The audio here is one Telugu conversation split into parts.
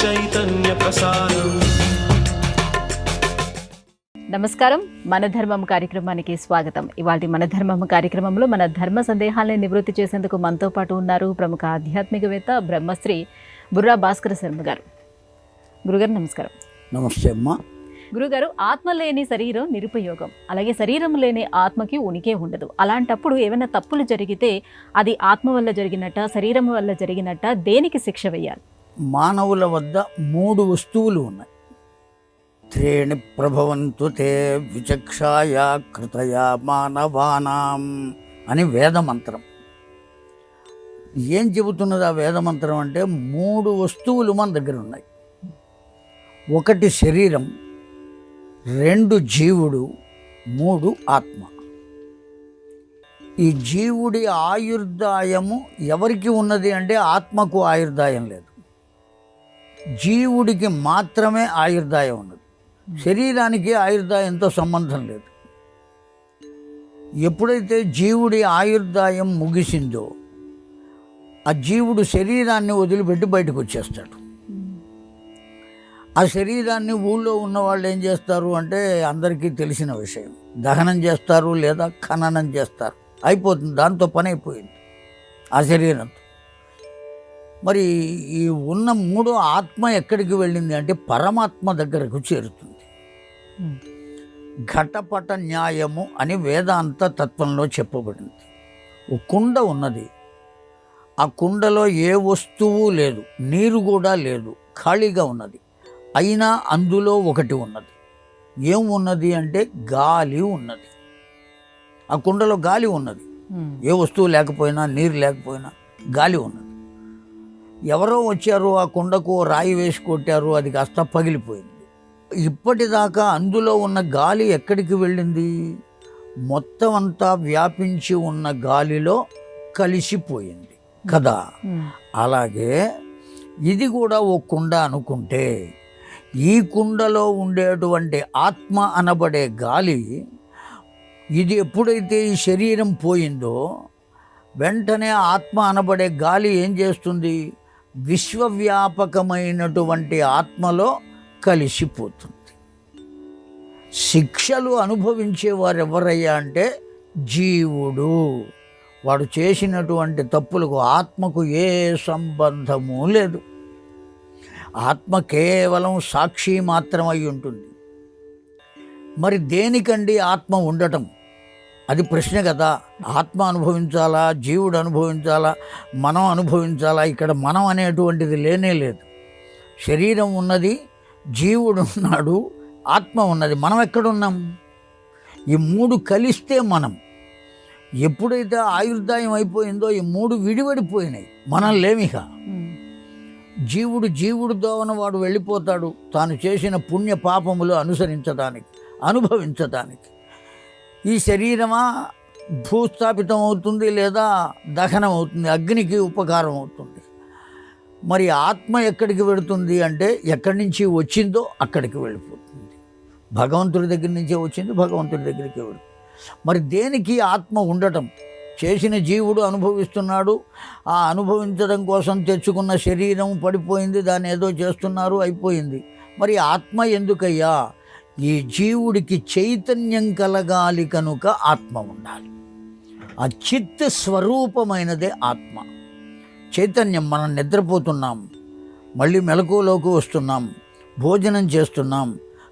చైతన్య ప్రసారం. నమస్కారం, మన ధర్మం కార్యక్రమానికి స్వాగతం. ఇవాళ మన ధర్మం కార్యక్రమంలో మన ధర్మ సందేహాలను నివృత్తి చేసేందుకు మనతో పాటు ఉన్నారు ప్రముఖ ఆధ్యాత్మికవేత్త బ్రహ్మశ్రీ బుర్రా భాస్కర శర్మ గారు. గురుగారు నమస్కారం. నమస్తే అమ్మా. గురుగారు, ఆత్మ లేని శరీరం నిరుపయోగం, అలాగే శరీరం లేని ఆత్మకి ఉనికే ఉండదు. అలాంటప్పుడు ఏమైనా తప్పులు జరిగితే అది ఆత్మ వల్ల జరిగినట్ట, శరీరం వల్ల జరిగినట్ట, దేనికి శిక్ష వేయాలి? మానవుల వద్ద 3 వస్తువులు ఉన్నాయి. త్రీణి ప్రభవంతు తే విచక్షాయ కృతయ మానవానాం అని వేదమంత్రం. ఏం చెబుతున్నది ఆ వేదమంత్రం అంటే 3 వస్తువులు మన దగ్గర ఉన్నాయి. 1 శరీరం, 2 జీవుడు, 3 ఆత్మ. ఈ జీవుడి ఆయుర్దాయము ఎవరికి ఉన్నది అంటే ఆత్మకు ఆయుర్దాయం లేదు. జీవుడికి మాత్రమే ఆయుర్దాయం ఉన్నది. శరీరానికి ఆయుర్దాయంతో సంబంధం లేదు. ఎప్పుడైతే జీవుడి ఆయుర్దాయం ముగిసిందో ఆ జీవుడు శరీరాన్ని వదిలిపెట్టి బయటకు వచ్చేస్తాడు. ఆ శరీరాన్ని ఊళ్ళో ఉన్న వాళ్ళు ఏం చేస్తారు అంటే అందరికీ తెలిసిన విషయం, దహనం చేస్తారు లేదా ఖననం చేస్తారు. అయిపోతుంది, దాంతో పని అయిపోయింది ఆ శరీరంతో. మరి ఈ ఉన్న 3 ఆత్మ ఎక్కడికి వెళ్ళింది అంటే పరమాత్మ దగ్గరకు చేరుతుంది. ఘటపట న్యాయము అని వేదాంత తత్వంలో చెప్పబడింది. ఒక కుండ ఉన్నది, ఆ కుండలో ఏ వస్తువు లేదు, నీరు కూడా లేదు, ఖాళీగా ఉన్నది. అయినా అందులో ఒకటి ఉన్నది. ఏం ఉన్నది అంటే గాలి ఉన్నది. ఆ కుండలో గాలి ఉన్నది. ఏ వస్తువు లేకపోయినా, నీరు లేకపోయినా గాలి ఉన్నది. ఎవరో వచ్చారు, ఆ కుండకు రాయి వేసి కొట్టారు, అది కాస్త పగిలిపోయింది. ఇప్పటిదాకా అందులో ఉన్న గాలి ఎక్కడికి వెళ్ళింది? మొత్తం అంతా వ్యాపించి ఉన్న గాలిలో కలిసిపోయింది కదా. అలాగే ఇది కూడా ఓ కుండ అనుకుంటే, ఈ కుండలో ఉండేటువంటి ఆత్మ అనబడే గాలి, ఇది ఎప్పుడైతే ఈ శరీరం పోయిందో వెంటనే ఆత్మ అనబడే గాలి ఏం చేస్తుంది? విశ్వవ్యాపకమైనటువంటి ఆత్మలో కలిసిపోతుంది. శిక్షలు అనుభవించేవారు ఎవరయ్యా అంటే జీవుడు. వాడు చేసినటువంటి తప్పులకు ఆత్మకు ఏ సంబంధము లేదు. ఆత్మ కేవలం సాక్షి మాత్రమై ఉంటుంది. మరి దేనికండి ఆత్మ ఉండటం? అది ప్రశ్న కదా. ఆత్మ అనుభవించాలా, జీవుడు అనుభవించాలా, మనం అనుభవించాలా? ఇక్కడ మనం అనేటువంటిది లేనే లేదు. శరీరం ఉన్నది, జీవుడు ఉన్నాడు, ఆత్మ ఉన్నది. మనం ఎక్కడున్నాం? ఈ 3 కలిస్తే మనం. ఎప్పుడైతే ఆయుర్దాయం అయిపోయిందో ఈ 3 విడివడిపోయినాయి, మనం లేమిక. జీవుడు దోవన వాడు వెళ్ళిపోతాడు, తాను చేసిన పుణ్య పాపములు అనుసరించడానికి, అనుభవించడానికి. ఈ శరీరమా భూస్థాపితం అవుతుంది లేదా దహనం అవుతుంది, అగ్నికి ఉపకారం అవుతుంది. మరి ఆత్మ ఎక్కడికి వెళుతుంది అంటే ఎక్కడి నుంచి వచ్చిందో అక్కడికి వెళ్ళిపోతుంది. భగవంతుడి దగ్గర నుంచే వచ్చింది, భగవంతుడి దగ్గరికి వెళుతుంది. మరి దేనికి ఆత్మ ఉండటం? చేసిన జీవుడు అనుభవిస్తున్నాడు, ఆ అనుభవించడం కోసం తెచ్చుకున్న శరీరం పడిపోయింది, దాన్ని ఏదో చేస్తున్నారు, అయిపోయింది. మరి ఆత్మ ఎందుకయ్యా? ఈ జీవుడికి చైతన్యం కలగాలి కనుక ఆత్మ ఉండాలి. ఆ చిత్ స్వరూపమైనదే ఆత్మ. చైతన్యం. మనం నిద్రపోతున్నాం, మళ్ళీ మెలకువలోకి వస్తున్నాం, భోజనం చేస్తున్నాం,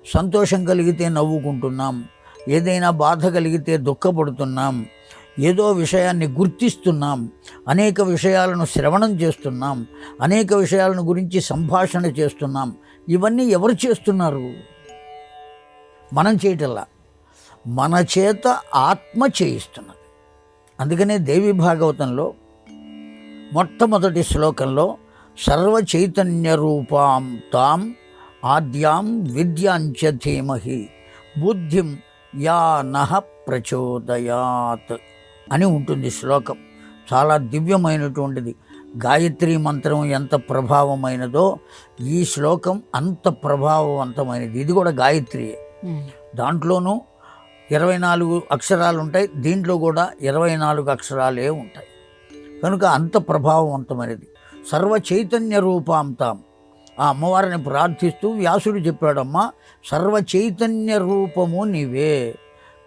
సంతోషం కలిగితే నవ్వుకుంటున్నాం, ఏదైనా బాధ కలిగితే దుఃఖపడుతున్నాం, ఏదో విషయాన్ని గుర్తిస్తున్నాం, అనేక విషయాలను శ్రవణం చేస్తున్నాం, అనేక విషయాలను గురించి సంభాషణ చేస్తున్నాం. ఇవన్నీ ఎవరు చేస్తున్నారు? మనం చేయటల్లా, మన చేత ఆత్మ చేయిస్తున్నది. అందుకనే దేవి భాగవతంలో మొట్టమొదటి శ్లోకంలో సర్వ చైతన్య రూపాం తాం ఆద్యాం విద్యాంచ ధీమహి బుద్ధిం యా నః ప్రచోదయాత్ అని ఉంటుంది శ్లోకం. చాలా దివ్యమైనటువంటిది. గాయత్రీ మంత్రం ఎంత ప్రభావమైనదో ఈ శ్లోకం అంత ప్రభావవంతమైనది. ఇది కూడా గాయత్రియే. దాంట్లోనూ 24 అక్షరాలు ఉంటాయి, దీంట్లో కూడా 24 అక్షరాలే ఉంటాయి. కనుక అంత ప్రభావవంతమైనది. సర్వ చైతన్య రూపాంతాం ఆ అమ్మవారిని ప్రార్థిస్తూ వ్యాసుడు చెప్పాడమ్మా, సర్వ చైతన్య రూపము నీవే.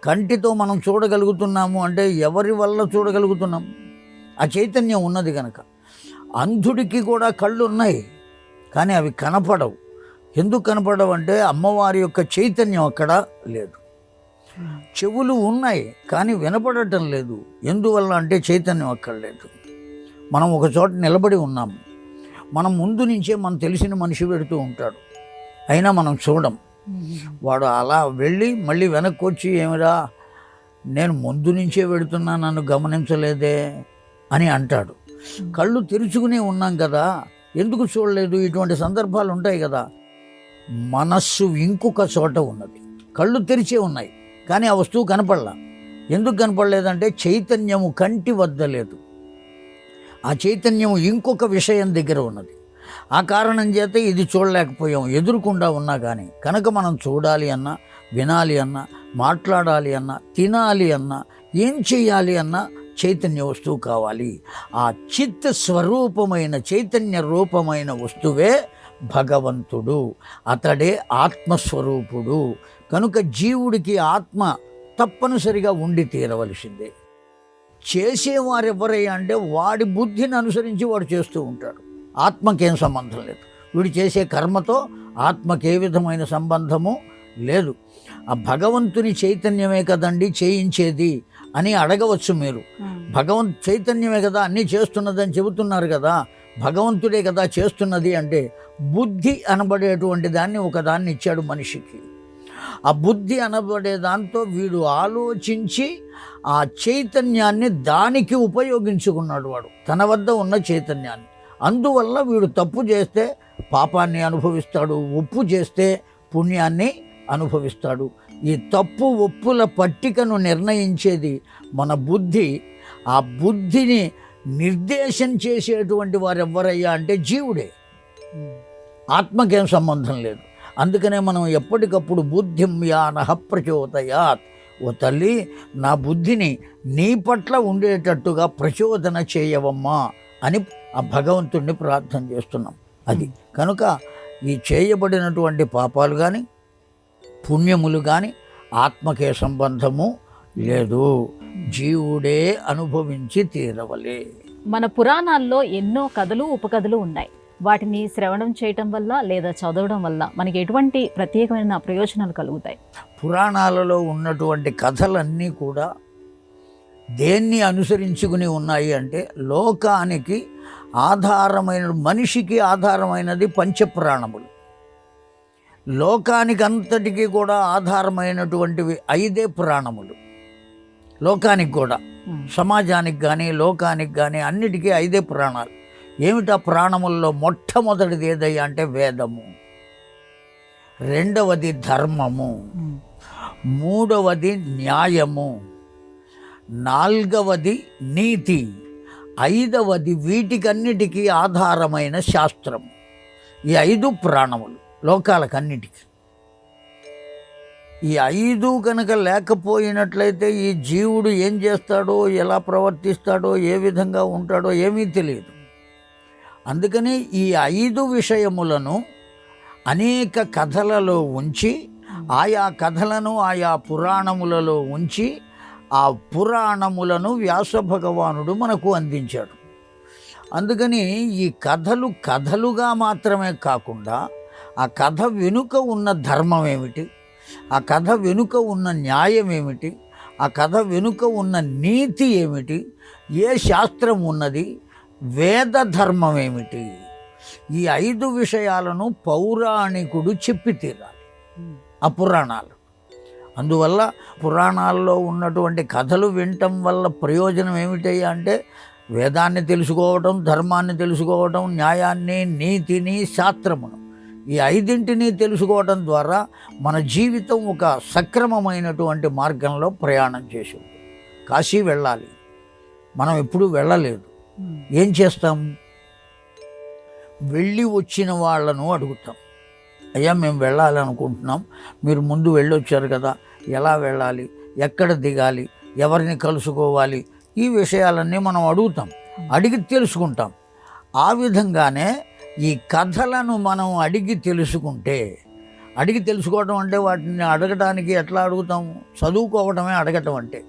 కంటితో మనం చూడగలుగుతున్నాము అంటే ఎవరి వల్ల చూడగలుగుతున్నాం? ఆ చైతన్యం ఉన్నది కనుక. అంధుడికి కూడా కళ్ళు ఉన్నాయి, కానీ అవి కనపడవు. ఎందుకు కనపడవు అంటే అమ్మవారి యొక్క చైతన్యం అక్కడ లేదు. చెవులు ఉన్నాయి కానీ వినపడటం లేదు. ఎందువల్ల అంటే చైతన్యం అక్కడ లేదు. మనం ఒక చోట నిలబడి ఉన్నాము, మనం ముందు నుంచే మనం తెలిసిన మనిషి పెడుతూ ఉంటాడు, అయినా మనం చూడం. వాడు అలా వెళ్ళి మళ్ళీ వెనక్కి వచ్చి, ఏమిరా నేను ముందు నుంచే పెడుతున్నా, నన్ను గమనించలేదే అని అంటాడు. కళ్ళు తెరుచుకునే ఉన్నాం కదా, ఎందుకు చూడలేదు? ఇటువంటి సందర్భాలు ఉంటాయి కదా. మనస్సు ఇంకొక చోట ఉన్నది, కళ్ళు తెరిచే ఉన్నాయి కానీ ఆ వస్తువు కనపడలా. ఎందుకు కనపడలేదంటే చైతన్యము కంటి వద్ద లేదు. ఆ చైతన్యము ఇంకొక విషయం దగ్గర ఉన్నది. ఆ కారణం చేత ఇది చూడలేకపోయాం, ఎదురుకుండా ఉన్నా కానీ. కనుక మనం చూడాలి అన్నా, వినాలి అన్నా, మాట్లాడాలి అన్నా, తినాలి అన్నా, ఏం చేయాలి అన్నా చైతన్య వస్తువు కావాలి. ఆ చిత్త స్వరూపమైన చైతన్య రూపమైన వస్తువే భగవంతుడు. అతడే ఆత్మస్వరూపుడు. కనుక జీవుడికి ఆత్మ తప్పనిసరిగా ఉండి తీరవలసిందే. చేసేవారెవరయ్యా అంటే వాడి బుద్ధిని అనుసరించి వాడు చేస్తూ ఉంటాడు. ఆత్మకేం సంబంధం లేదు. వీడు చేసే కర్మతో ఆత్మకే విధమైన సంబంధము లేదు. ఆ భగవంతుని చైతన్యమే కదండి చేయించేది అని అడగవచ్చు మీరు. చైతన్యమే కదా అన్నీ చేస్తున్నదని చెబుతున్నారు కదా, భగవంతుడే కదా చేస్తున్నది అంటే బుద్ధి అనబడేటువంటి దాన్ని ఒకదాన్ని ఇచ్చాడు మనిషికి. ఆ బుద్ధి అనబడే దాంతో వీడు ఆలోచించి ఆ చైతన్యాన్ని దానికి ఉపయోగించుకున్నాడు వాడు, తన వద్ద ఉన్న చైతన్యాన్ని. అందువల్ల వీడు తప్పు చేస్తే పాపాన్ని అనుభవిస్తాడు, ఒప్పు చేస్తే పుణ్యాన్ని అనుభవిస్తాడు. ఈ తప్పు ఒప్పుల పట్టికను నిర్ణయించేది మన బుద్ధి. ఆ బుద్ధిని నిర్దేశం చేసేటువంటి వారు ఎవరయ్యా అంటే జీవుడే. ఆత్మకేం సంబంధం లేదు. అందుకనే మనం ఎప్పటికప్పుడు బుద్ధిం యానః ప్రచోదయాత్, ఓ తల్లి నా బుద్ధిని నీ పట్ల ఉండేటట్టుగా ప్రచోదన చేయవమ్మా అని ఆ భగవంతుణ్ణి ప్రార్థన చేస్తున్నాం. అది కనుక ఈ చేయబడినటువంటి పాపాలు కానీ పుణ్యములు కానీ ఆత్మకే సంబంధము లేదు, జీవుడే అనుభవించి తీరవలే. మన పురాణాల్లో ఎన్నో కథలు ఉపకథలు ఉన్నాయి. వాటిని శ్రవణం చేయటం వల్ల లేదా చదవడం వల్ల మనకి ఎటువంటి ప్రత్యేకమైన ప్రయోజనాలు కలుగుతాయి? పురాణాలలో ఉన్నటువంటి కథలన్నీ కూడా దేన్ని అనుసరించుకుని ఉన్నాయి అంటే లోకానికి ఆధారమైన, మనిషికి ఆధారమైనది పంచపురాణములు. లోకానికి అంతటికీ కూడా ఆధారమైనటువంటివి 5 పురాణములు. లోకానికి కూడా, సమాజానికి కానీ లోకానికి కానీ అన్నిటికీ 5 పురాణాలు. ఏమిటా పురాణముల్లో? మొట్టమొదటిది ఏదయ్యా అంటే వేదము, రెండవది ధర్మము, మూడవది న్యాయము, నాలుగవది నీతి, ఐదవది వీటికన్నిటికీ ఆధారమైన శాస్త్రము. ఈ 5 పురాణములు లోకాలకన్నిటికీ. ఈ 5 కనుక లేకపోయినట్లయితే ఈ జీవుడు ఏం చేస్తాడో, ఎలా ప్రవర్తిస్తాడో, ఏ విధంగా ఉంటాడో ఏమీ తెలియదు. అందుకని ఈ 5 విషయములను అనేక కథలలో ఉంచి, ఆయా కథలను ఆయా పురాణములలో ఉంచి, ఆ పురాణములను వ్యాస భగవానుడు మనకు అందించాడు. అందుకని ఈ కథలు కథలుగా మాత్రమే కాకుండా ఆ కథ వెనుక ఉన్న ధర్మం ఏమిటి, ఆ కథ వెనుక ఉన్న న్యాయం ఏమిటి, ఆ కథ వెనుక ఉన్న నీతి ఏమిటి, ఏ శాస్త్రం ఉన్నది, వేద ధర్మం ఏమిటి, ఈ 5 విషయాలను పౌరాణికుడు చెప్పి తీరాలి ఆ పురాణాలు. అందువల్ల పురాణాల్లో ఉన్నటువంటి కథలు వినటం వల్ల ప్రయోజనం ఏమిటయ్యా అంటే వేదాన్ని తెలుసుకోవటం, ధర్మాన్ని తెలుసుకోవటం, న్యాయాన్ని, నీతిని, శాస్త్రమును, ఈ 5ంటిని తెలుసుకోవటం ద్వారా మన జీవితం ఒక సక్రమమైనటువంటి మార్గంలో ప్రయాణం చేసి. కాశీ వెళ్ళాలి, మనం ఎప్పుడూ వెళ్ళలేదు. ఏం చేస్తాం? వెళ్ళి వచ్చిన వాళ్ళను అడుగుతాం, అయ్యా మేము వెళ్ళాలి అనుకుంటున్నాం, మీరు ముందు వెళ్ళొచ్చారు కదా, ఎలా వెళ్ళాలి, ఎక్కడ దిగాలి, ఎవరిని కలుసుకోవాలి, ఈ విషయాలన్నీ మనం అడుగుతాం, అడిగి తెలుసుకుంటాం. ఆ విధంగానే ఈ కథలను మనం అడిగి తెలుసుకోవడం అంటే వాటిని అడగటానికి ఎట్లా అడుగుతాము? చదువుకోవడమే అడగటం అంటే.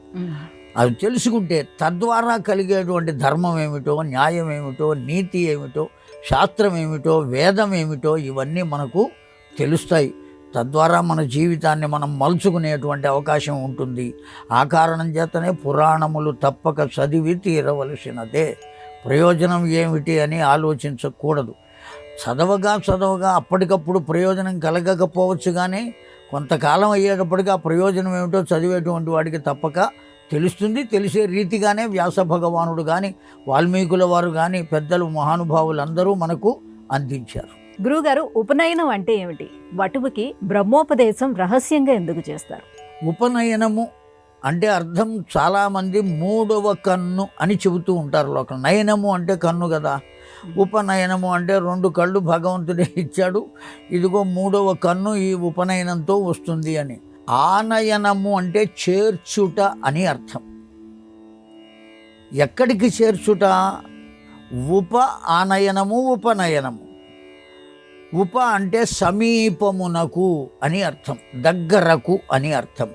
అది తెలుసుకుంటే తద్వారా కలిగేటువంటి ధర్మం ఏమిటో, న్యాయం ఏమిటో, నీతి ఏమిటో, శాస్త్రం ఏమిటో, వేదం ఏమిటో ఇవన్నీ మనకు తెలుస్తాయి. తద్వారా మన జీవితాన్ని మనం మలుచుకునేటువంటి అవకాశం ఉంటుంది. ఆ కారణం చేతనే పురాణములు తప్పక చదివి తీరవలసినదే. ప్రయోజనం ఏమిటి అని ఆలోచించకూడదు. చదవగా అప్పటికప్పుడు ప్రయోజనం కలగకపోవచ్చు, కానీ కొంతకాలం అయ్యేటప్పటికి ఆ ప్రయోజనం ఏమిటో చదివేటువంటి వాడికి తప్పక తెలుస్తుంది. తెలిసే రీతిగానే వ్యాస భగవానుడు కానీ, వాల్మీకుల వారు కానీ, పెద్దలు మహానుభావులందరూ మనకు అందించారు. గురువుగారు, ఉపనయనం అంటే ఏమిటి? వటువుకి బ్రహ్మోపదేశం రహస్యంగా ఎందుకు చేస్తారు? ఉపనయనము అంటే అర్థం చాలామంది మూడవ కన్ను అని చెబుతూ ఉంటారు లోకం. నయనము అంటే కన్ను కదా. ఉపనయనము అంటే 2 కళ్ళు భగవంతుడే ఇచ్చాడు, ఇదిగో మూడవ కన్ను ఈ ఉపనయనంతో వస్తుంది అని. ఆనయనము అంటే చేర్చుట అని అర్థం. ఎక్కడికి చేర్చుట? ఆనయనము, ఉపనయనము. ఉప అంటే సమీపమునకు అని అర్థం, దగ్గరకు అని అర్థం.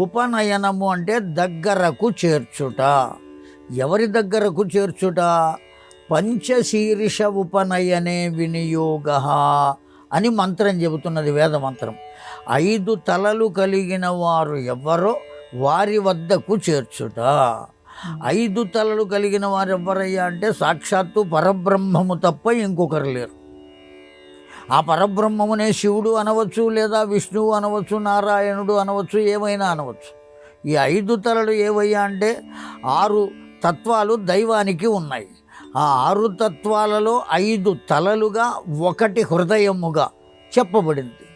ఉపనయనము అంటే దగ్గరకు చేర్చుట. ఎవరి దగ్గరకు చేర్చుట? పంచశీర్ష ఉపనయనే వినియోగ అని మంత్రం చెబుతున్నది, వేద మంత్రం. 5 తలలు కలిగిన వారు ఎవరో వారి వద్దకు చేర్చుట. 5 తలలు కలిగిన వారు ఎవరయ్యా అంటే సాక్షాత్తు పరబ్రహ్మము తప్ప ఇంకొకరు లేరు. ఆ పరబ్రహ్మమునే శివుడు అనవచ్చు, లేదా విష్ణువు అనవచ్చు, నారాయణుడు అనవచ్చు, ఏమైనా అనవచ్చు. ఈ 5 తలలు ఏవయ్యా అంటే 6 తత్వాలు దైవానికి ఉన్నాయి. ఆ 6 తత్వాలలో 5 తలలుగా 1 హృదయముగా చెప్పబడింది.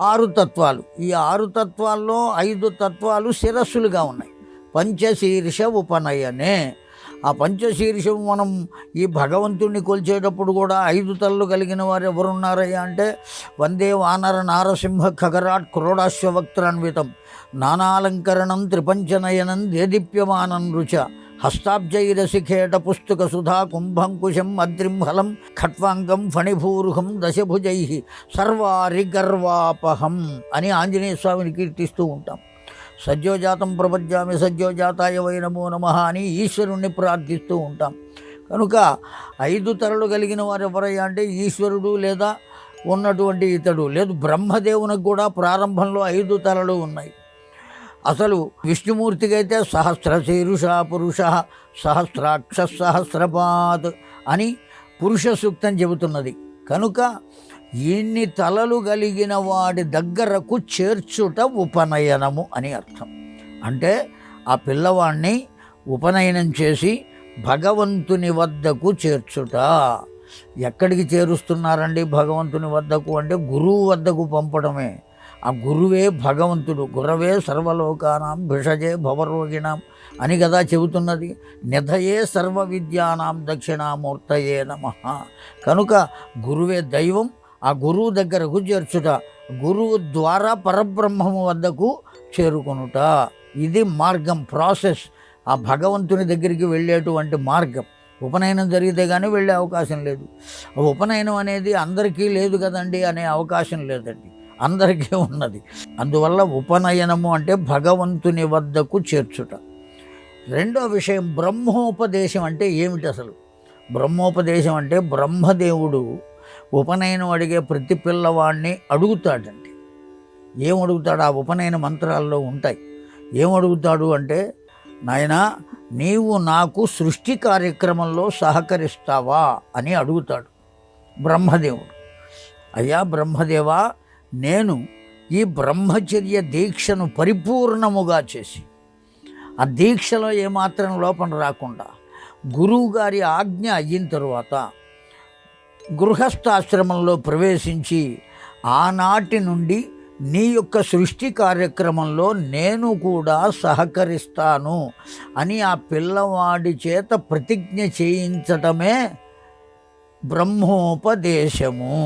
6 తత్వాలు. ఈ 6 తత్వాల్లో 5 తత్వాలు శిరస్సులుగా ఉన్నాయి. పంచశీర్ష ఉపనయనే. ఆ పంచశీర్షం మనం ఈ భగవంతుణ్ణి కొలిచేటప్పుడు కూడా 5 తలలు కలిగిన వారు ఎవరున్నారయ్యా అంటే వందే వానర నారసింహ ఖగరాట్ క్రోడాశ్వవక్త్రాన్వితం నానాలంకరణం త్రిపంచనయనం దేదీప్యమానం రుచ హస్తాబ్జైరశిఖేట పుస్తక సుధా కుంభంకుశం అద్రింహలం ఖట్వాంగం ఫణిభూరుహం దశభుజై సర్వారి గర్వాపహం అని ఆంజనేయ స్వామిని కీర్తిస్తూ ఉంటాం. సజ్జోజాతం ప్రపంచామి సజ్జోజాతాయ వై నమో నమః అని ఈశ్వరుణ్ణి ప్రార్థిస్తూ ఉంటాం. కనుక 5 తలలు కలిగిన వారు ఎవరయ్యా అంటే ఈశ్వరుడు, లేదా ఉన్నటువంటి ఇతడు. లేదు, బ్రహ్మదేవునికి కూడా ప్రారంభంలో 5 తలలు ఉన్నాయి. అసలు విష్ణుమూర్తికి అయితే సహస్రశీరుష పురుష సహస్రాక్ష సహస్రపాత్ అని పురుష సూక్తం చెబుతున్నది. కనుక ఇన్ని తలలు కలిగిన వాడి దగ్గరకు చేర్చుట ఉపనయనము అని అర్థం. అంటే ఆ పిల్లవాడిని ఉపనయనం చేసి భగవంతుని వద్దకు చేర్చుట. ఎక్కడికి చేరుస్తున్నారండి భగవంతుని వద్దకు అంటే గురువు వద్దకు పంపడమే. ఆ గురువే భగవంతుడు. గురవే సర్వలోకానాం భిషజే భవరోగిణాం అని కదా చెబుతున్నది. నిధయే సర్వ విద్యానాం దక్షిణామూర్తయే నమః. కనుక గురువే దైవం. ఆ గురువు దగ్గరకు చేర్చుట, గురువు ద్వారా పరబ్రహ్మము వద్దకు చేరుకొనుట. ఇది మార్గం, ప్రాసెస్. ఆ భగవంతుని దగ్గరికి వెళ్ళేటువంటి మార్గం. ఉపనయనం జరిగితే కానీ వెళ్ళే అవకాశం లేదు. ఉపనయనం అనేది అందరికీ లేదు కదండి అనే అవకాశం లేదండి, అందరికీ ఉన్నది. అందువల్ల ఉపనయనము అంటే భగవంతుని వద్దకు చేర్చుట. రెండో విషయం, బ్రహ్మోపదేశం అంటే ఏమిటి అసలు? బ్రహ్మోపదేశం అంటే బ్రహ్మదేవుడు ఉపనయనం అడిగే ప్రతి పిల్లవాడిని అడుగుతాడండి. ఏం అడుగుతాడు? ఆ ఉపనయన మంత్రాల్లో ఉంటాయి. ఏం అడుగుతాడు అంటే, నాయనా నీవు నాకు సృష్టి కార్యక్రమంలో సహకరిస్తావా అని అడుగుతాడు బ్రహ్మదేవుడు. అయ్యా బ్రహ్మదేవా, నేను ఈ బ్రహ్మచర్య దీక్షను పరిపూర్ణముగా చేసి ఆ దీక్షలో ఏమాత్రం లోపం రాకుండా గురువుగారి ఆజ్ఞ అయిన తరువాత గృహస్థాశ్రమంలో ప్రవేశించి ఆనాటి నుండి నీ యొక్క సృష్టి కార్యక్రమంలో నేను కూడా సహకరిస్తాను అని ఆ పిల్లవాడి చేత ప్రతిజ్ఞ చేయించటమే బ్రహ్మోపదేశము.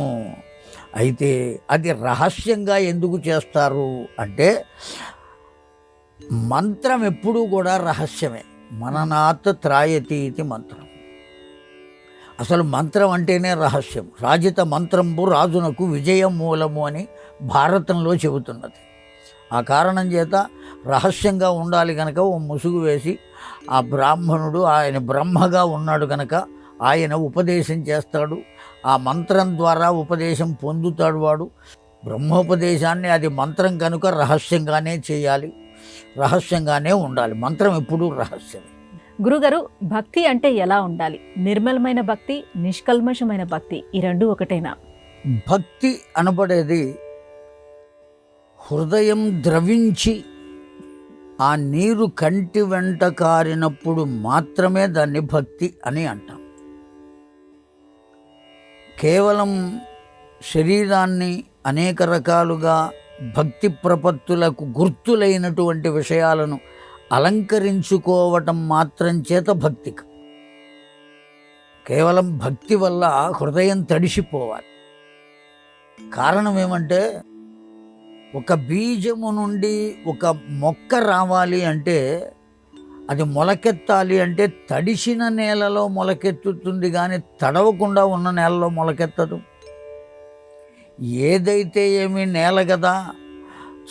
అయితే అది రహస్యంగా ఎందుకు చేస్తారు అంటే, మంత్రం ఎప్పుడూ కూడా రహస్యమే. మననాత్ త్రాయతి ఇది మంత్రం. అసలు మంత్రం అంటేనే రహస్యం. రాజిత మంత్రంబు రాజునకు విజయం మూలము అని భారతంలో చెబుతున్నది. ఆ కారణం చేత రహస్యంగా ఉండాలి కనుక ఓ ముసుగు వేసి ఆ బ్రాహ్మణుడు ఆయన బ్రహ్మగా ఉన్నాడు కనుక ఆయన ఉపదేశం చేస్తాడు. ఆ మంత్రం ద్వారా ఉపదేశం పొందుతాడు వాడు. బ్రహ్మోపదేశాన్ని అది మంత్రం కనుక రహస్యంగానే చేయాలి, రహస్యంగానే ఉండాలి. మంత్రం ఎప్పుడూ రహస్యమే. గురుగారు, భక్తి అంటే ఎలా ఉండాలి? నిర్మలమైన భక్తి, నిష్కల్మషమైన భక్తి, ఈ రెండు ఒకటేనా? భక్తి అనబడేది హృదయం ద్రవించి ఆ నీరు కంటి వెంట కారినప్పుడు మాత్రమే దాన్ని భక్తి అని అంటాం. కేవలం శరీరాన్ని అనేక రకాలుగా భక్తి ప్రపత్తులకు గుర్తులైనటువంటి విషయాలను అలంకరించుకోవటం మాత్రం చేత భక్తి. కేవలం భక్తి వల్ల హృదయం తడిసిపోవాలి. కారణం ఏమంటే, ఒక బీజము నుండి ఒక మొక్క రావాలి అంటే, అది మొలకెత్తాలి అంటే తడిసిన నేలలో మొలకెత్తుతుంది, కానీ తడవకుండా ఉన్న నేలలో మొలకెత్తదు. ఏదైతే ఏమీ నేల కదా,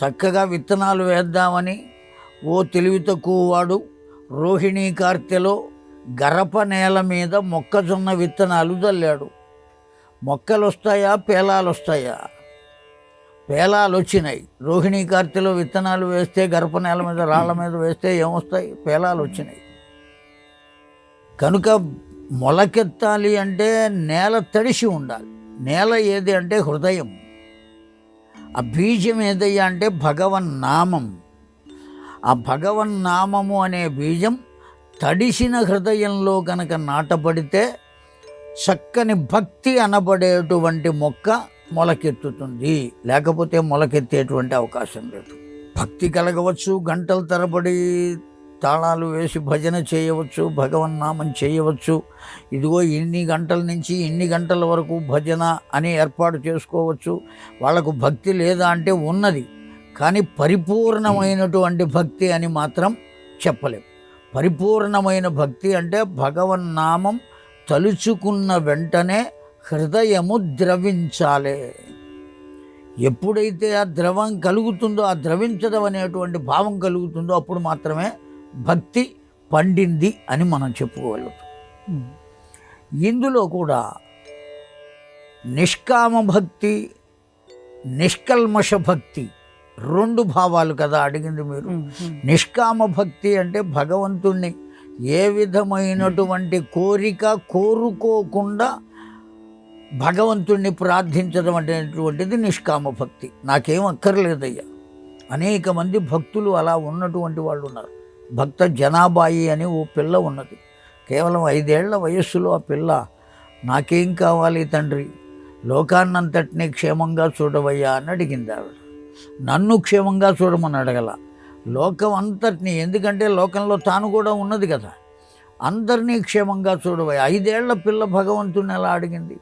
చక్కగా విత్తనాలు వేద్దామని ఓ తెలివి తక్కువ వాడు రోహిణీ కార్తెలో గరప నేల మీద మొక్కజొన్న విత్తనాలు చల్లాడు. మొక్కలు వస్తాయా, పేలాలు వస్తాయా? పేలాలు వచ్చినాయి. రోహిణీ కార్తెలో విత్తనాలు వేస్తే గరప నేల మీద రాళ్ల మీద వేస్తే ఏమొస్తాయి? పేలాలు వచ్చినాయి. కనుక మొలకెత్తాలి అంటే నేల తడిసి ఉండాలి. నేల ఏది అంటే హృదయం. ఆ బీజం ఏదయ్యా అంటే భగవన్నామం. ఆ భగవన్నామము అనే బీజం తడిసిన హృదయంలో కనుక నాటబడితే చక్కని భక్తి అనబడేటువంటి మొక్క మొలకెత్తుతుంది. లేకపోతే మొలకెత్తేటువంటి అవకాశం లేదు. భక్తి కలగవచ్చు, గంటల తరబడి తాళాలు వేసి భజన చేయవచ్చు, భగవన్నామం చేయవచ్చు. ఇదిగో ఇన్ని గంటల నుంచి ఇన్ని గంటల వరకు భజన అని ఏర్పాటు చేసుకోవచ్చు. వాళ్ళకు భక్తి లేదా అంటే ఉన్నది, కానీ పరిపూర్ణమైనటువంటి భక్తి అని మాత్రం చెప్పలేం. పరిపూర్ణమైన భక్తి అంటే భగవన్నామం తలుచుకున్న వెంటనే హృదయము ద్రవించాలి. ఎప్పుడైతే ఆ ద్రవం కలుగుతుందో, ఆ ద్రవించడం అనేటువంటి భావం కలుగుతుందో, అప్పుడు మాత్రమే భక్తి పండింది అని మనం చెప్పుకోగలుగుతాం. ఇందులో కూడా నిష్కామ భక్తి, నిష్కల్మష భక్తి రెండు భావాలు కదా అడిగింది మీరు. నిష్కామ భక్తి అంటే భగవంతుణ్ణి ఏ విధమైనటువంటి కోరిక కోరుకోకుండా భగవంతుణ్ణి ప్రార్థించడం అనేటువంటిది నిష్కామ భక్తి. నాకేం అక్కర్లేదయ్యా. అనేక మంది భక్తులు అలా ఉన్నటువంటి వాళ్ళు ఉన్నారు. భక్త జనాబాయి అని ఓ పిల్ల ఉన్నది. కేవలం 5 ఏళ్ల వయస్సులో ఆ పిల్ల, నాకేం కావాలి తండ్రి, లోకాన్నంతటినీ క్షేమంగా చూడవయ్యా అని అడిగింది ఆవిడ. నన్ను క్షేమంగా చూడమని అడగల, లోకం అంతటినీ. ఎందుకంటే లోకంలో తాను కూడా ఉన్నది కదా. అందరినీ క్షేమంగా చూడవయ్యా. 5 ఏళ్ల పిల్ల భగవంతుని ఎలా అడిగింది?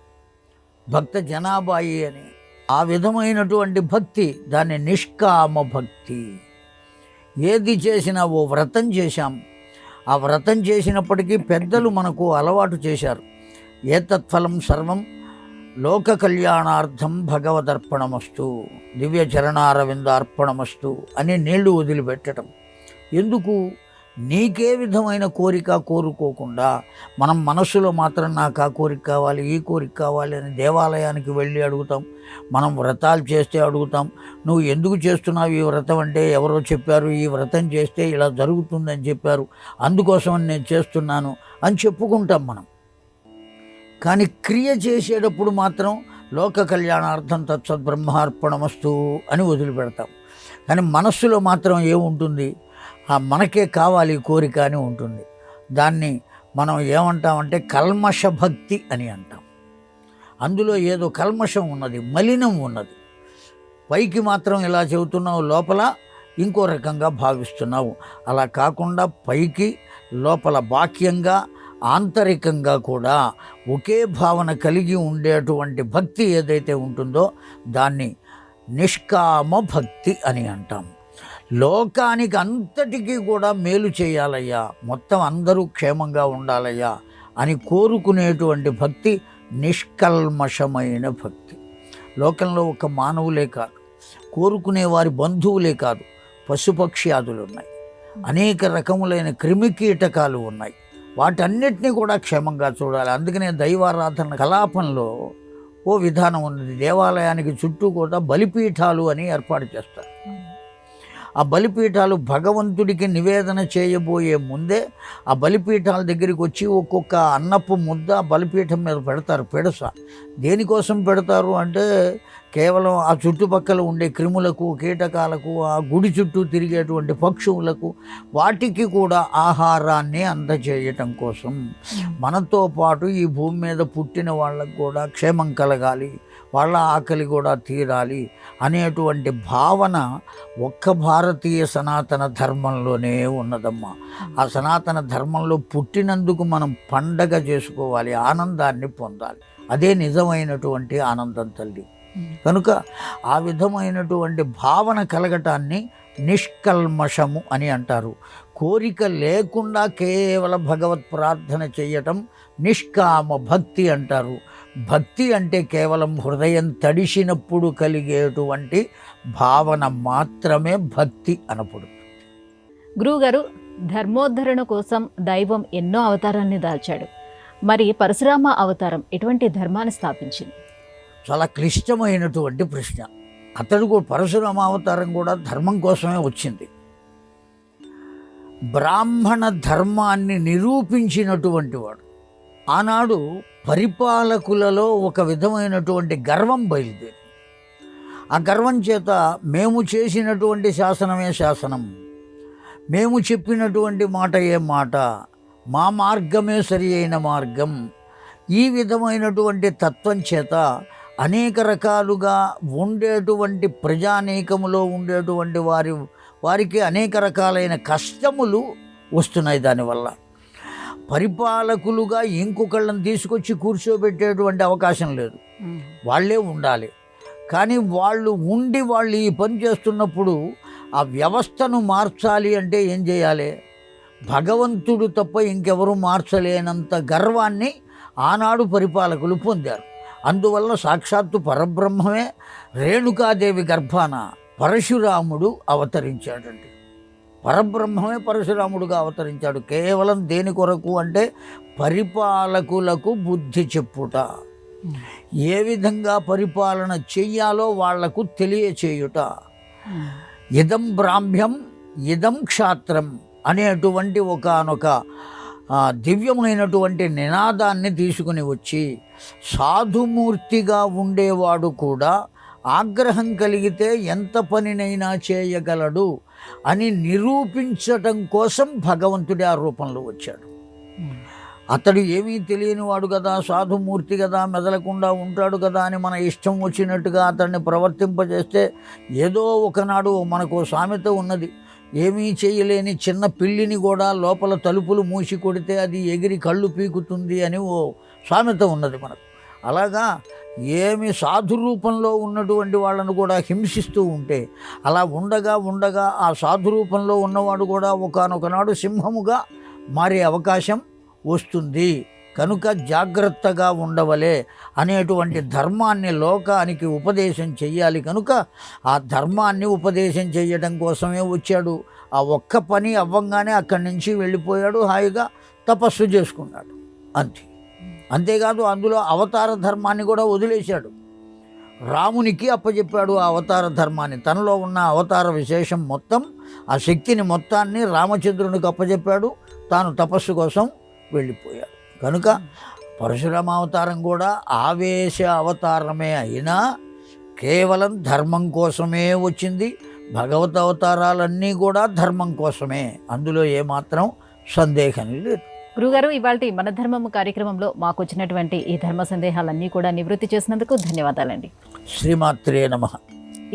భక్త జనాబాయి అని. ఆ విధమైనటువంటి భక్తి, దాన్ని నిష్కామ భక్తి. ఏది చేసినా, ఓ వ్రతం చేశాం, ఆ వ్రతం చేసినప్పటికీ పెద్దలు మనకు అలవాటు చేశారు, ఏతత్ఫలం సర్వం లోక కళ్యాణార్థం భగవదర్పణమస్తు, దివ్య చరణారవిందార్పణమస్తు అని నీళ్లు వదిలిపెట్టడం. ఎందుకు? నీకే విధమైన కోరిక కోరుకోకుండా మనం మనస్సులో మాత్రం నాకు ఆ కోరిక కావాలి, ఈ కోరిక కావాలి అని దేవాలయానికి వెళ్ళి అడుగుతాం. మనం వ్రతాలు చేస్తే అడుగుతాం, నువ్వు ఎందుకు చేస్తున్నావు ఈ వ్రతం అంటే, ఎవరో చెప్పారు ఈ వ్రతం చేస్తే ఇలా జరుగుతుందని చెప్పారు, అందుకోసమని నేను చేస్తున్నాను అని చెప్పుకుంటాం మనం. కానీ క్రియ చేసేటప్పుడు మాత్రం లోక కళ్యాణార్థం తత్సద్బ్రహ్మార్పణమస్తు అని వదిలిపెడతాం. కానీ మనస్సులో మాత్రం ఏముంటుంది? మనకే కావాలి కోరిక అని ఉంటుంది. దాన్ని మనం ఏమంటామంటే కల్మష భక్తి అని అంటాం. అందులో ఏదో కల్మషం ఉన్నది, మలినం ఉన్నది. పైకి మాత్రం ఇలా చెబుతున్నావు, లోపల ఇంకో రకంగా భావిస్తున్నావు. అలా కాకుండా పైకి లోపల బాహ్యంగా ఆంతరికంగా కూడా ఒకే భావన కలిగి ఉండేటువంటి భక్తి ఏదైతే ఉంటుందో దాన్ని నిష్కామ భక్తి అని అంటాం. లోకానికి అంతటికీ కూడా మేలు చేయాలయ్యా, మొత్తం అందరూ క్షేమంగా ఉండాలయ్యా అని కోరుకునేటువంటి భక్తి నిష్కల్మషమైన భక్తి. లోకంలో ఒక మానవులే కాదు, కోరుకునే వారి బంధువులే కాదు, పశుపక్ష్యాదులు ఉన్నాయి, అనేక రకములైన క్రిమికీటకాలు ఉన్నాయి. వాటన్నిటినీ కూడా క్షేమంగా చూడాలి. అందుకనే దైవారాధన కలాపంలో ఓ విధానం ఉన్నది. దేవాలయానికి చుట్టూ కూడా బలిపీఠాలు అని ఏర్పాటు చేస్తారు. ఆ బలిపీఠాలు భగవంతుడికి నివేదన చేయబోయే ముందే ఆ బలిపీఠాల దగ్గరికి వచ్చి ఒక్కొక్క అన్నపు ముద్ద బలిపీఠం మీద పెడతారు. పెడస దేనికోసం పెడతారు అంటే కేవలం ఆ చుట్టుపక్కల ఉండే క్రిములకు, కీటకాలకు, ఆ గుడి చుట్టూ తిరిగేటువంటి పక్షువులకు, వాటికి కూడా ఆహారాన్ని అందజేయటం కోసం. మనతో పాటు ఈ భూమి మీద పుట్టిన వాళ్ళకు కూడా క్షేమం కలగాలి, వాళ్ళ ఆకలి కూడా తీరాలి అనేటువంటి భావన ఒక్క భారతీయ సనాతన ధర్మంలోనే ఉన్నదమ్మా. ఆ సనాతన ధర్మంలో పుట్టినందుకు మనం పండగ చేసుకోవాలి, ఆనందాన్ని పొందాలి. అదే నిజమైనటువంటి ఆనందం తల్లి. కనుక ఆ విధమైనటువంటి భావన కలగటాన్ని నిష్కల్మషము అని అంటారు. కోరిక లేకుండా కేవల భగవత్ ప్రార్థన చేయటం నిష్కామ భక్తి అంటారు. భక్తి అంటే కేవలం హృదయం తడిసినప్పుడు కలిగేటువంటి భావన మాత్రమే భక్తి అనపడుతుంది. గురువుగారు, ధర్మోద్ధరణ కోసం దైవం ఎన్నో అవతారాన్ని దాల్చాడు. మరి పరశురామ అవతారం ఎటువంటి ధర్మాన్ని స్థాపించింది? చాలా క్లిష్టమైనటువంటి ప్రశ్న. అతడు కూడా పరశురామ అవతారం కూడా ధర్మం కోసమే వచ్చింది. బ్రాహ్మణ ధర్మాన్ని నిరూపించినటువంటి వాడు. ఆనాడు పరిపాలకులలో ఒక విధమైనటువంటి గర్వం బయలుదేరి, ఆ గర్వం చేత మేము చేసినటువంటి శాసనమే శాసనం, మేము చెప్పినటువంటి మాట ఏ మాట, మా మార్గమే సరి అయిన మార్గం, ఈ విధమైనటువంటి తత్వం చేత అనేక రకాలుగా ఉండేటువంటి ప్రజానీకములో ఉండేటువంటి వారికి అనేక రకాలైన కష్టములు వస్తున్నాయి. దానివల్ల పరిపాలకులుగా ఇంకొకళ్ళని తీసుకొచ్చి కూర్చోబెట్టేటువంటి అవకాశం లేదు, వాళ్ళే ఉండాలి. కానీ వాళ్ళు ఈ పని చేస్తున్నప్పుడు ఆ వ్యవస్థను మార్చాలి అంటే ఏం చేయాలి? భగవంతుడు తప్ప ఇంకెవరు మార్చలేనంత గర్వాన్ని ఆనాడు పరిపాలకులు పొందారు. అందువల్ల సాక్షాత్తు పరబ్రహ్మమే రేణుకాదేవి గర్భాన పరశురాముడు అవతరించాడండి. పరబ్రహ్మమే పరశురాముడుగా అవతరించాడు. కేవలం దేని కొరకు అంటే పరిపాలకులకు బుద్ధి చెప్పుట, ఏ విధంగా పరిపాలన చెయ్యాలో వాళ్లకు తెలియచేయుట. ఇదం బ్రాహ్మ్యం ఇదం క్షాత్రం అనేటువంటి ఒకానొక దివ్యమైనటువంటి నినాదాన్ని తీసుకుని వచ్చి సాధుమూర్తిగా ఉండేవాడు కూడా ఆగ్రహం కలిగితే ఎంత పనినైనా చేయగలడు అని నిరూపించటం కోసం భగవంతుడి ఆ రూపంలో వచ్చాడు. అతడు ఏమీ తెలియనివాడు కదా, సాధుమూర్తి కదా, మెదలకుండా ఉంటాడు కదా అని మన ఇష్టం వచ్చినట్టుగా అతన్ని ప్రవర్తింపజేస్తే ఏదో ఒకనాడు మనకు సామెత ఉన్నది, ఏమీ చేయలేని చిన్న పిల్లిని కూడా లోపల తలుపులు మూసి కొడితే అది ఎగిరి కళ్ళు పీకుతుంది అని ఓ సామెత ఉన్నది మనకు. అలాగా ఏమి సాధు రూపంలో ఉన్నటువంటి వాళ్ళను కూడా హింసిస్తూ ఉంటే అలా ఉండగా ఆ సాధు రూపంలో ఉన్నవాడు కూడా ఒకానొకనాడు సింహముగా మారే అవకాశం వస్తుంది. కనుక జాగ్రత్తగా ఉండవలే అనేటువంటి ధర్మాన్ని లోకానికి ఉపదేశం చెయ్యాలి. కనుక ఆ ధర్మాన్ని ఉపదేశం చేయడం కోసమే వచ్చాడు. ఆ ఒక్క పని అవ్వంగానే అక్కడి నుంచి వెళ్ళిపోయాడు, హాయిగా తపస్సు చేసుకున్నాడు, అంతేకాదు అందులో అవతార ధర్మాన్ని కూడా వదిలేశాడు. రామునికి అప్పచెప్పాడు ఆ అవతార ధర్మాన్ని. తనలో ఉన్న అవతార విశేషం మొత్తం, ఆ శక్తిని మొత్తాన్ని రామచంద్రునికి అప్పచెప్పాడు. తాను తపస్సు కోసం వెళ్ళిపోయాడు. కనుక పరశురామ అవతారం కూడా ఆవేశ అవతారమే అయినా కేవలం ధర్మం కోసమే వచ్చింది. భగవత్ అవతారాలన్నీ కూడా ధర్మం కోసమే, అందులో ఏమాత్రం సందేహం లేదు. గురుగారు, ఇవాళ మన ధర్మము కార్యక్రమంలో మాకు వచ్చినటువంటి ఈ ధర్మ సందేహాలన్నీ కూడా నివృత్తి చేసినందుకు ధన్యవాదాలండి. శ్రీమాత్రే నమః.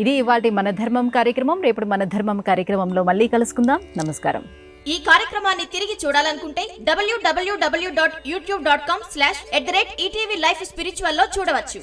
ఇది ఇవాళ మన ధర్మం కార్యక్రమం. రేపు మన ధర్మం కార్యక్రమంలో మళ్ళీ కలుసుకుందాం. నమస్కారం. ఈ కార్యక్రమాన్ని తిరిగి చూడాలనుకుంటే www.youtube.com/ETV Life Spiritual లో చూడవచ్చు.